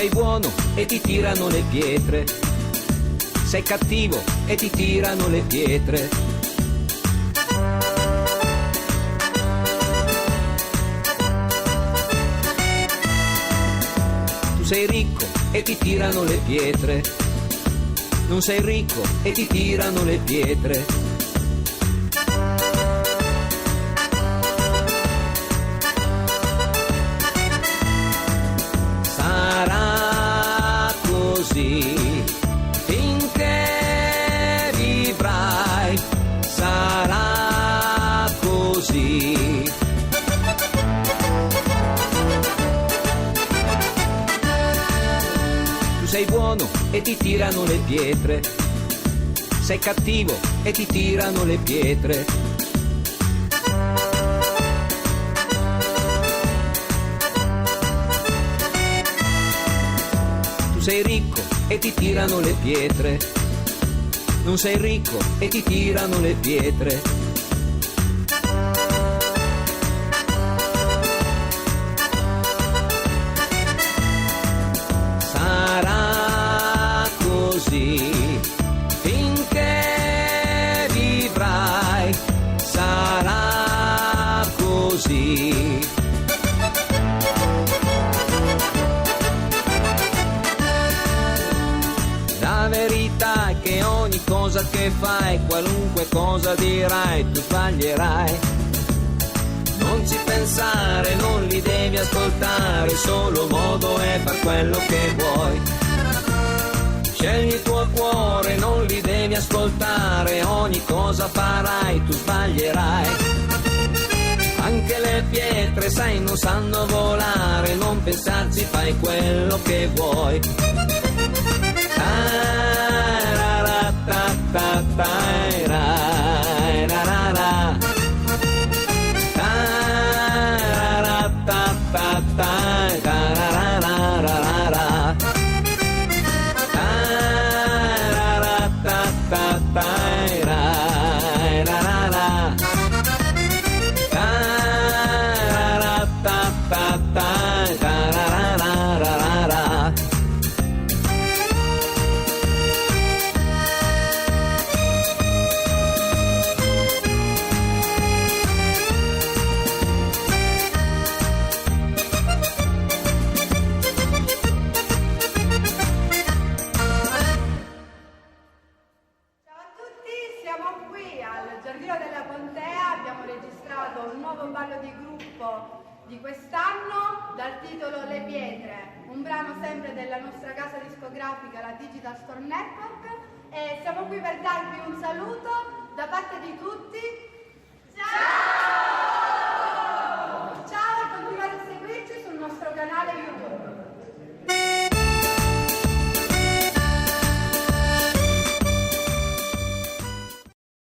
sei buono e ti tirano le pietre, sei cattivo e ti tirano le pietre. Tu sei ricco e ti tirano le pietre, non sei ricco e ti tirano le pietre. Finché vivrai sarà così. Tu sei buono e ti tirano le pietre, sei cattivo e ti tirano le pietre. Sei ricco e ti tirano le pietre, non sei ricco e ti tirano le pietre. Sarà così finché vivrai, sarà così. La verità è che ogni cosa che fai, qualunque cosa dirai, tu sbaglierai. Non ci pensare, non li devi ascoltare, il solo modo è far quello che vuoi. Scegli il tuo cuore, non li devi ascoltare, ogni cosa farai, tu sbaglierai. Anche le pietre, sai, non sanno volare, non pensarci, fai quello che vuoi. Di quest'anno dal titolo Le Pietre, un brano sempre della nostra casa discografica, la Digital Store Network, e siamo qui per darvi un saluto da parte di tutti